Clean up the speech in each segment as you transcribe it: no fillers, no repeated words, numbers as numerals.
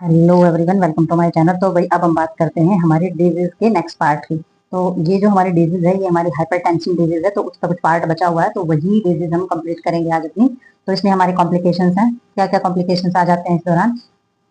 Hello everyone, welcome to my channel. तो भाई अब हम बात करते हैं हमारी डिजीज के नेक्स्ट पार्ट की। तो ये जो हमारी डिजीज है ये हमारी हाइपरटेंशन डिजीज है, तो उसका कुछ पार्ट बचा हुआ है, तो वही डिजीज हम कंप्लीट करेंगे आज अपनी। तो इसमें हमारे कॉम्प्लिकेशंस हैं, क्या क्या कॉम्प्लिकेशंस आ जाते हैं इस दौरान।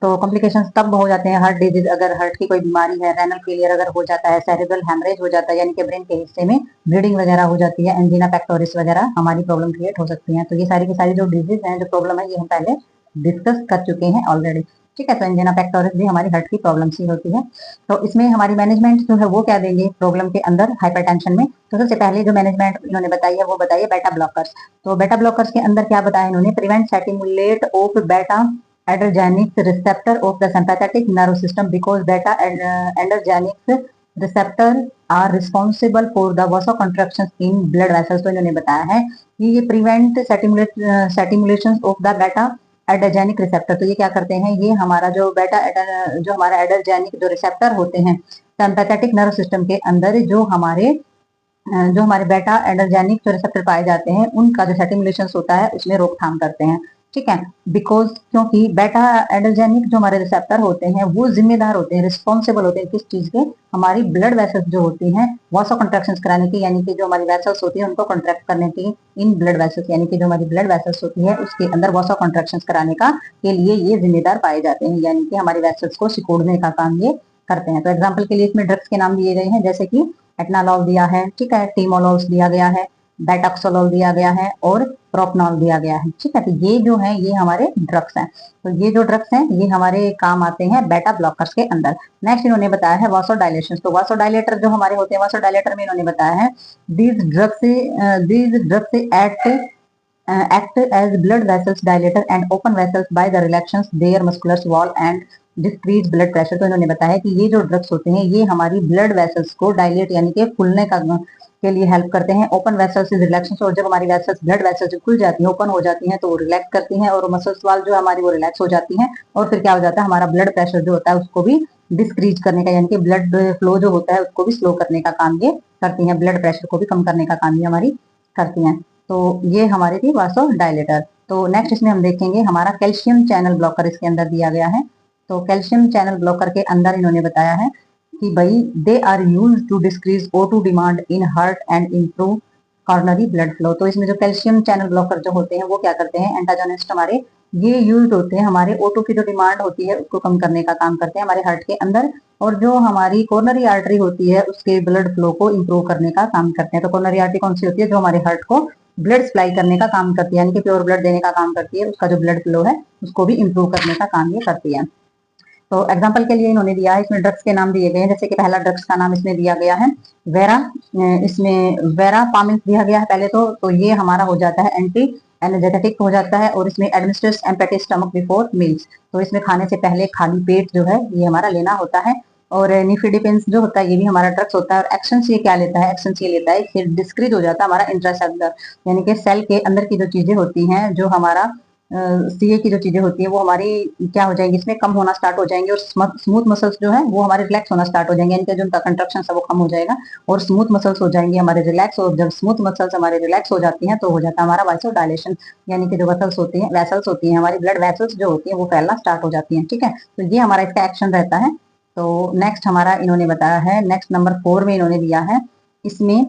तो कॉम्प्लिकेशंस तब हो जाते हैं हार्ट डिजीज, अगर हार्ट की कोई बीमारी है, रेनल फेलियर अगर हो जाता है, सेरेब्रल हेमरेज हो जाता है यानी कि ब्रेन के हिस्से में ब्लीडिंग वगैरह हो जाती है, एंजीना पेक्टोरिस वगैरह हमारी प्रॉब्लम क्रिएट हो सकती है। तो ये सारी की सारी जो डिजीज हैं, जो प्रॉब्लम है, ये हम पहले डिस्कस कर चुके हैं ऑलरेडी। ठीक है, तो एंजिना पेक्टोरिस भी हमारी हार्ट की प्रॉब्लम सी होती है। तो इसमें हमारी मैनेजमेंट जो है वो क्या देंगे प्रॉब्लम के अंदर हाइपरटेंशन में। तो सबसे पहले जो मैनेजमेंट इन्होंने बताई है वो बताइए बेटा ब्लॉकर्स। तो बेटा ब्लॉकर्स के अंदर क्या बताया इन्होंने, prevent stimulate of beta adrenergic receptor of the sympathetic nerve system because beta adrenergic receptor are responsible for the vasoconstriction in blood vessels. तो इन्होंने बताया है कि ये प्रिवेंट सेटिमुलेशन ऑफ द बेटा एडरजेनिक रिसेप्टर। तो ये क्या करते हैं, ये हमारा जो जो हमारा एडरजेनिक जो रिसेप्टर होते हैं सिंपैथेटिक नर्व सिस्टम के अंदर, जो हमारे बेटा एडरजेनिक जो रिसेप्टर पाए जाते हैं उनका जो सेटिमुलेशन होता है उसमें रोकथाम करते हैं। ठीक है, बिकॉज क्योंकि बेटा एडरजेनिक जो हमारे रिसेप्टर होते हैं वो जिम्मेदार होते हैं, रिस्पॉन्सिबल होते हैं किस चीज के, हमारी ब्लड वेसल्स जो होती हैं वासो कंट्रैक्शन कराने की, यानी कि जो हमारी वेसल्स होती है उनको कंट्रैक्ट करने की, इन ब्लड वेसल्स यानी कि जो हमारी ब्लड वेसल्स होती है उसके अंदर वासो कंट्रैक्शन कराने का के लिए ये जिम्मेदार पाए जाते हैं, यानी कि हमारी वेसल्स को सिकोड़ने का काम ये करते हैं। तो एग्जाम्पल के लिए इसमें ड्रग्स के नाम दिए गए हैं, जैसे कि एटनालॉल दिया है, ठीक है, टीमोलॉल दिया गया है, बेटाक्सोलॉल दिया गया है और प्रोपनॉल दिया गया है। ठीक है, तो ये जो है ये हमारे ड्रग्स हैं। तो ये जो ड्रग्स हैं ये हमारे काम आते हैं बेटा ब्लॉकर्स के अंदर। नेक्स्ट इन्होंने बताया है वासोडाइलेशन। तो वासोडाइलेटर जो हमारे होते हैं, वासोडाइलेटर में इन्होंने बताया है these drugs act as blood vessels dilator and open vessels by the relaxations their muscular wall and decrease blood pressure. तो इन्होंने बताया कि ये जो ड्रग्स होते हैं ये हमारी ब्लड वेसल्स को डायलेट यानी कि फूलने का के लिए हेल्प करते हैं। ओपन वेसल्स इज रिलैक्सेशन, और जब हमारी वेसल्स ब्लड वेसल्स खुल जाती हैं, ओपन हो जाती हैं, तो वो रिलैक्स करती हैं और मसल्स वाल जो हमारी वो रिलैक्स हो जाती हैं, और फिर क्या हो जाता है, हमारा ब्लड प्रेशर जो होता है उसको भी डिक्रीज करने का यानी कि ब्लड फ्लो जो होता है उसको भी स्लो करने का काम ये करती हैं, ब्लड प्रेशर को भी कम करने का काम ये हमारी करती हैं। तो ये हमारी थी वासो डायलेटर। तो नेक्स्ट इसमें हम देखेंगे हमारा कैल्शियम चैनल ब्लॉकर इसके अंदर दिया गया है। तो कैल्शियम चैनल ब्लॉकर के अंदर इन्होंने बताया है कि भाई they are use to decrease O2 demand in heart and improve coronary blood flow. तो इसमें जो कैल्शियम चैनल ब्लॉकर जो होते हैं वो क्या करते हैं, एंटागोनिस्ट हमारे ये यूज होते हैं, हमारे O2 की जो डिमांड होती है उसको कम करने का काम करते हैं हमारे हार्ट के अंदर, और जो हमारी कोरोनरी आर्टरी होती है उसके ब्लड फ्लो को इंप्रूव करने का काम करते हैं। तो कोरोनरी आर्टरी कौन सी होती है, जो हमारे हार्ट को ब्लड सप्लाई करने का काम करती है, यानी कि प्योर ब्लड देने का काम करती है, उसका जो ब्लड फ्लो है उसको भी इंप्रूव करने का काम ये करती है। तो एग्जाम्पल के लिए इन्होंने दिया है, इसमें ड्रग्स के नाम दिए गए हैं, जैसे कि पहला ड्रग्स का नाम इसमें दिया गया है वेरा। इसमें वेरा पामिन दिया गया है पहले तो ये हमारा हो जाता है एंटी एनर्जेटिक हो जाता है, और इसमें administrate empty stomach before meals. तो इसमें खाने से पहले खाली पेट जो है ये हमारा लेना होता है। और निफिडिपिन्स जो होता है ये भी हमारा ड्रग्स होता है, और एक्शन ये क्या लेता है, एक्शन ये लेता है फिर डिस्क्रीज हो जाता है हमारा इंट्रासेलुलर, यानी कि सेल के अंदर की जो चीजें होती हैं, जो हमारा सीए की जो चीजें होती है वो हमारी क्या हो जाएंगी, इसमें कम होना स्टार्ट हो जाएंगे, और स्मूथ मसल्स जो है वो हमारे रिलैक्स होना स्टार्ट हो जाएंगे, यानी कि जो उनका कंट्रक्शन है वो कम हो जाएगा और स्मूथ मसल्स हो जाएंगे हमारे रिलैक्स। और जब स्मूथ मसल्स हमारे रिलैक्स हो जाती हैं तो हो जाता है हमारा वाइसोडाइलेशन, यानी कि जो वेसल्स होती हैं हमारी ब्लड वेसल्स जो होती है वो फैलना स्टार्ट हो जाती है। ठीक है, तो ये हमारा इसका एक्शन रहता है। तो नेक्स्ट हमारा इन्होंने बताया है, नेक्स्ट नंबर 4 में इन्होंने दिया है इसमें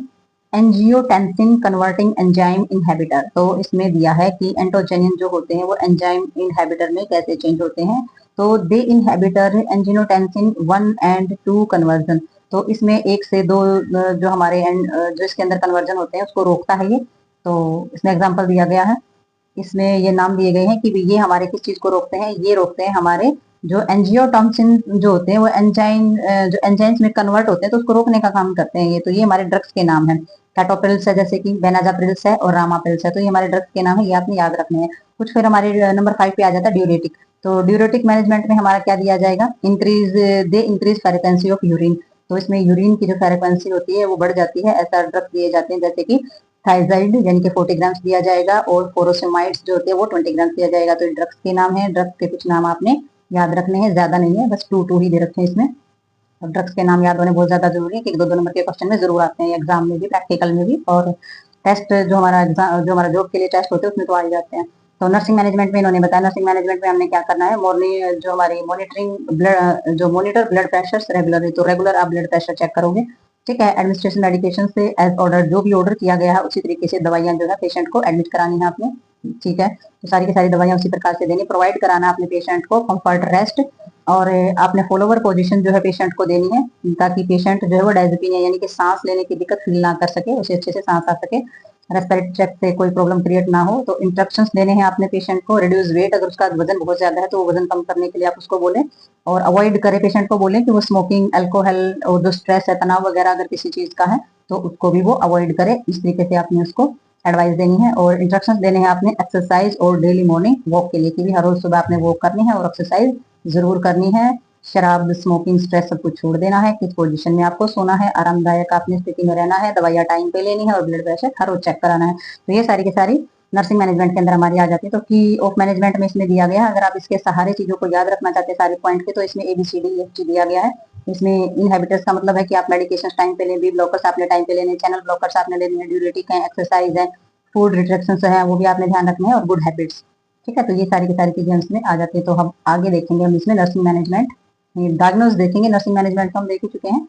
एंजियोटेंसिन कन्वर्टिंग एंजाइम इनहेबिटर। तो इसमें दिया है कि एंटोजेनिन जो होते हैं वो एंजाइम इनहेबिटर में कैसे चेंज होते हैं। तो दे इनहेबिटर एंजियोटेंसिन 1 and 2 कन्वर्जन। तो इसमें 1 से 2 जो हमारे जो इसके अंदर कन्वर्जन होते हैं उसको रोकता है ये। तो इसमें एग्जांपल दिया गया है, इसमें ये नाम दिए गए हैं कि ये हमारे किस चीज को रोकते हैं, ये रोकते हैं हमारे जो एंजियोटॉक्सिन जो होते हैं वो जो एंजाइम्स में कन्वर्ट होते हैं तो उसको रोकने का काम करते हैं ये। तो ये हमारे ड्रग्स के नाम है, कैटोप्रिल्स है, जैसे कि बेनाजाप्रिल्स है और रामाप्रिल्स है, तो ये हमारे ड्रग्स के नाम है, ये आपने याद रखने हैं। कुछ फिर हमारे नंबर 5 पे आ जाता है ड्यूरेटिक। तो ड्यूरेटिक मैनेजमेंट में हमारा क्या दिया जाएगा, इंक्रीज फ्रीक्वेंसी ऑफ यूरिन। तो इसमें यूरिन की जो फ्रीक्वेंसी होती है वो बढ़ जाती है, ऐसा ड्रग्स दिए जाते हैं, जैसे कि थाइजाइड यानी कि 40 ग्राम्स दिया जाएगा, और फोरोसेमाइड्स जो होते हैं वो 20 ग्राम्स दिया जाएगा। तो ड्रग्स के नाम है, ड्रग्स के कुछ नाम आपने याद रखने हैं, ज्यादा नहीं है, बस 2 ही दे रखे हैं इसमें। और ड्रग्स के नाम याद होने बहुत ज्यादा जरूरी है, कि 2 नंबर के क्वेश्चन में जरूर आते हैं, एग्जाम में भी, प्रैक्टिकल में भी, और टेस्ट जो हमारा एग्जाम जो हमारा जॉब के लिए टेस्ट होते हैं उसमें तो आ ही जाते हैं। तो नर्सिंग मैनेजमेंट में इन्होंने बताया, नर्सिंग मैनेजमेंट में हमने क्या करना है, मॉर्निंग जो हमारी मॉनिटरिंग ब्लड, जो मॉनिटर ब्लड प्रेशर रेगुलर, तो रेगुलर आप ब्लड प्रेशर चेक करोगे, ठीक है। एडमिनिस्ट्रेशन मेडिकेशन से एज ऑर्डर, जो भी ऑर्डर किया गया है उसी तरीके से दवाइयां जो है पेशेंट को एडमिट करानी है आपने, ठीक है। तो सारी की सारी दवाइयां उसी प्रकार से देनी, प्रोवाइड कराना अपने पेशेंट को कंफर्ट रेस्ट, और आपने फॉलोवर पोजीशन जो है पेशेंट को देनी है, ताकि पेशेंट जो है वो डायजिपिनिया यानी कि सांस लेने की दिक्कत फील ना कर सके, उसे अच्छे से सांस आ सके, रेस्पिरेटरी ट्रैक्ट से कोई प्रॉब्लम क्रिएट ना हो। तो इंस्ट्रक्शंस देने हैं आपने पेशेंट को, रिड्यूस वेट, अगर उसका वजन बहुत ज्यादा है तो वो वजन कम करने के लिए आप उसको बोलें, और अवॉइड करें, पेशेंट को बोलें कि वो स्मोकिंग, अल्कोहल और जो स्ट्रेस है, तनाव वगैरह अगर किसी चीज का है तो उसको भी वो अवॉइड करे, इस तरीके से आपने उसको एडवाइस देनी है। और इंस्ट्रक्शंस देने हैं आपने एक्सरसाइज और डेली मॉर्निंग वॉक के लिए, कि भी हर रोज सुबह आपने वॉक करनी है और एक्सरसाइज जरूर करनी है। शराब, स्मोकिंग, स्ट्रेस सब कुछ छोड़ देना है। किस पोजीशन में आपको सोना है, आरामदायक आपने स्थिति में रहना है, दवाइयाँ टाइम पे लेनी है और ब्लड प्रेशर हर रोज चेक कराना है। तो ये सारी की सारी नर्सिंग मैनेजमेंट के अंदर हमारी आ जाती है। तो की ऑफ मैनेजमेंट में इसमें दिया गया है, अगर आप इसके सारे चीजों को याद रखना चाहते हैं सारे पॉइंट के, तो इसमें ABCD दिया गया है। इसमें इनहेबिटर्स का मतलब है कि आप मेडिकेशन टाइम पे लें, बी ब्लॉकर्स आपने टाइम पे लेने, चैनल ब्लॉकर्स आपने लेने हैं, ड्यूरेटिक है, एक्सरसाइज है, फूड रिस्ट्रिक्शंस है वो भी आपने ध्यान रखने हैं, और गुड हैबिट्स, ठीक है। तो ये सारी की सारी चीजें इसमें आ जाती है। तो हम आगे देखेंगे हम इसमें नर्सिंग मैनेजमेंट, डायग्नोज देखेंगे। नर्सिंग मैनेजमेंट को हम देख ही चुके हैं,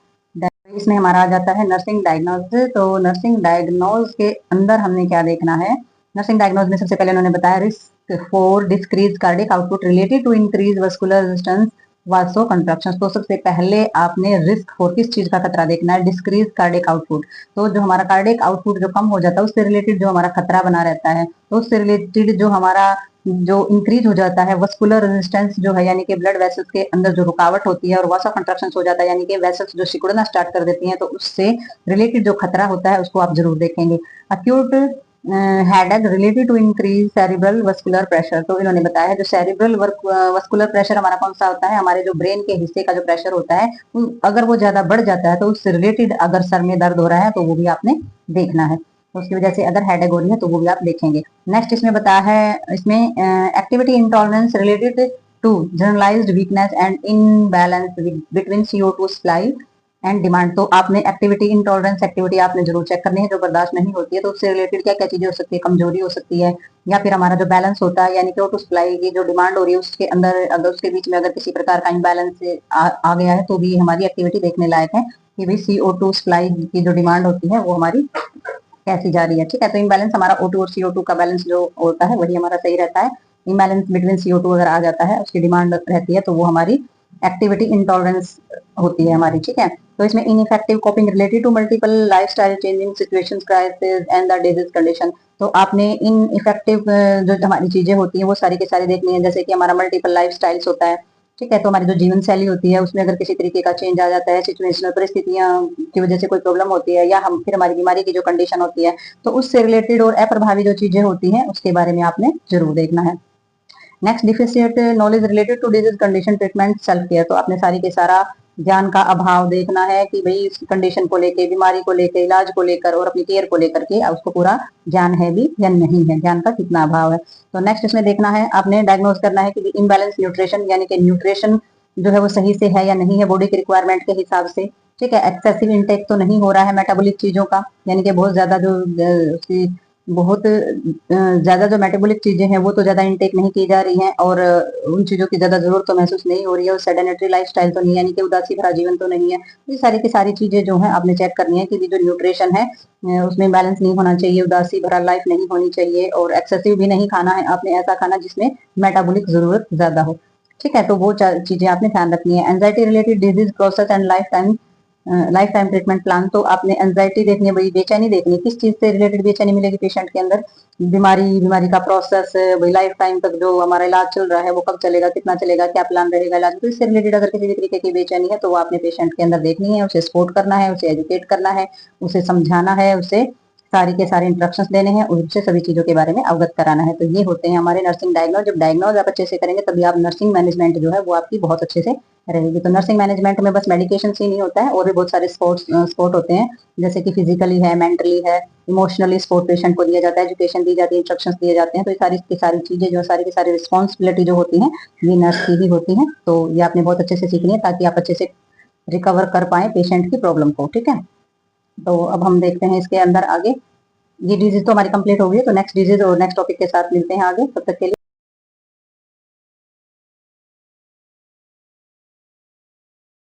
इसमें हमारा आ जाता है नर्सिंग डायग्नोज। तो नर्सिंग डायग्नोज के अंदर हमने क्या देखना है, नर्सिंग डायग्नोज में सबसे पहले उन्होंने बताया risk for decrease cardiac output related to increase vascular resistance vasoconstriction. तो सबसे पहले आपने रिस्क फॉर किस चीज का खतरा देखना है, डिक्रीज कार्डियक आउटपुट। तो जो हमारा कार्डियक आउटपुट जो कम हो जाता है उससे रिलेटेड जो हमारा खतरा बना रहता है, तो उससे रिलेटेड जो हमारा जो इंक्रीज हो जाता है वस्कुलर रेजिस्टेंस जो है, यानी कि ब्लड वेसल्स के अंदर जो रुकावट होती है और वासा कंट्रक्शन हो जाता है, यानी कि वेसल्स जो सिकुड़ना स्टार्ट कर देती हैं, तो उससे रिलेटेड जो खतरा होता है उसको आप जरूर देखेंगे। Acute headache related to increase cerebral vascular pressure. तो इन्होंने बताया है जो सेरिब्रल वस्कुलर प्रेशर हमारा कौन सा होता है, हमारे जो ब्रेन के हिस्से का जो प्रेशर होता है, अगर वो ज्यादा बढ़ जाता है तो उससे रिलेटेड अगर सर में दर्द हो रहा है तो वो भी आपने देखना है, तो उसकी वजह से अगर हेडेक हो रही है तो वो भी आप देखेंगे। नेक्स्ट इसमें बताया है, इसमें activity intolerance related to generalised weakness and imbalance between CO2 supply and demand. तो आपने एक्टिविटी इंटॉलरेंस एक्टिविटी आपने जरूर चेक करनी है, जो बर्दाश्त नहीं होती है तो उससे रिलेटेड क्या क्या चीजें हो सकती है, कमजोरी हो सकती है, या फिर हमारा जो बैलेंस होता है, यानी कि CO2 सप्लाई की जो डिमांड हो रही है उसके अंदर अगर उसके बीच में अगर किसी प्रकार का इम्बैलेंस आ गया है तो भी हमारी एक्टिविटी देखने लायक है कि भाई CO2 सप्लाई की जो डिमांड होती है वो हमारी कैसी जा रही है, ठीक है। तो इम्बैलेंस हमारा O2 और CO2 का बैलेंस जो होता है वही हमारा सही रहता है। इम्बैलेंस बिटवीन CO2 अगर आ जाता है, उसकी डिमांड रहती है, तो वो हमारी एक्टिविटी इंटॉलरेंस होती है हमारी, ठीक है। तो इसमें ineffective coping related to multiple lifestyle changing situations, crisis and the disease condition. तो आपने इन इफेक्टिव जो हमारी चीजें होती हैं वो सारी की सारी देखनी है, जैसे कि हमारा मल्टीपल लाइफस्टाइल्स होता है, ठीक है। तो हमारी जो जीवन शैली होती है उसमें अगर किसी तरीके का चेंज आ जाता है, सिचुएशनल परिस्थितियां की वजह से कोई प्रॉब्लम होती है, या हम फिर हमारी बीमारी की जो कंडीशन होती है, तो उससे रिलेटेड और अप्रभावी जो चीजें होती हैं उसके बारे में आपने जरूर देखना है। Next deficient knowledge related to disease condition treatment self care. तो आपने सारी के सारा ज्ञान का अभाव देखना है कि भाई इस कंडीशन को लेके, बीमारी को लेके, इलाज को लेकर और अपनी केयर को लेकर के उसको पूरा ज्ञान है भी या नहीं है, ज्ञान का कितना अभाव है। तो नेक्स्ट इसमें देखना है आपने डायग्नोज करना है कि इम्बैलेंस न्यूट्रिशन, यानी कि न्यूट्रिशन जो है वो सही से है या नहीं है बॉडी के रिक्वायरमेंट के हिसाब से, ठीक है। एक्सेसिव इंटेक तो नहीं हो रहा है मेटाबॉलिक चीजों का, यानी कि बहुत ज्यादा जो उसकी बहुत ज्यादा जो मेटाबॉलिक चीजें हैं वो तो ज्यादा इंटेक नहीं की जा रही हैं, और उन चीजों की ज्यादा जरूरत तो महसूस नहीं हो रही है, और सेडेनेटरी लाइफस्टाइल तो नहीं, यानी कि उदासी भरा जीवन तो नहीं है। ये सारी की सारी चीजें जो है आपने चेक करनी है कि जो न्यूट्रिशन है उसमें बैलेंस नहीं होना चाहिए, उदासी भरा लाइफ नहीं होनी चाहिए, और एक्सेसिव भी नहीं खाना है आपने, ऐसा खाना जिसमें मेटाबॉलिक जरूरत ज्यादा हो, ठीक है। तो वो चीजें आपने ध्यान रखनी है। Anxiety related disease process and life time treatment plan. तो आपने एंजाइटी देखनी है, भाई बेचैनी देखनी है, किस चीज से रिलेटेड बेचैनी मिलेगी पेशेंट के अंदर, बीमारी का प्रोसेस, भाई लाइफ टाइम तक जो हमारा इलाज चल रहा है वो कब चलेगा, कितना चलेगा, क्या प्लान रहेगा इलाज, तो इससे रिलेटेड अगर किसी भी तरीके की बेचैनी है तो वो आपने पेशेंट के अंदर देखनी है, उसे सपोर्ट करना है, उसे एजुकेट करना है, उसे समझाना है, उसे सारी के सारे इंस्ट्रक्शंस देने हैं, उससे सभी चीजों के बारे में अवगत कराना है। तो ये होते हैं हमारे नर्सिंग डायग्नोज। जब डायग्नोज आप अच्छे से करेंगे तभी आप नर्सिंग मैनेजमेंट जो है वो आपकी बहुत अच्छे से रहेगी। तो नर्सिंग मैनेजमेंट में बस मेडिकेशन ही नहीं होता है, और भी बहुत सारे सपोर्ट होते हैं, जैसे कि फिजिकली है, मेंटली है, इमोशनली सपोर्ट पेशेंट को दिया जाता है, एजुकेशन दी जाती है, इंस्ट्रक्शंस दिए जाते हैं। तो ये सारी की सारी चीजें जो सारी की सारी रिस्पॉन्सिबिलिटी जो होती है ये नर्स की ही होती है। तो ये आपने बहुत अच्छे से सीखनी है ताकि आप अच्छे से रिकवर कर पाए पेशेंट की प्रॉब्लम को, ठीक है। तो अब हम देखते हैं इसके अंदर आगे ये डिजीज तो हमारी कंप्लीट हो गई है, तो नेक्स्ट डिजीज और नेक्स्ट टॉपिक के साथ मिलते हैं आगे, तब तक के लिए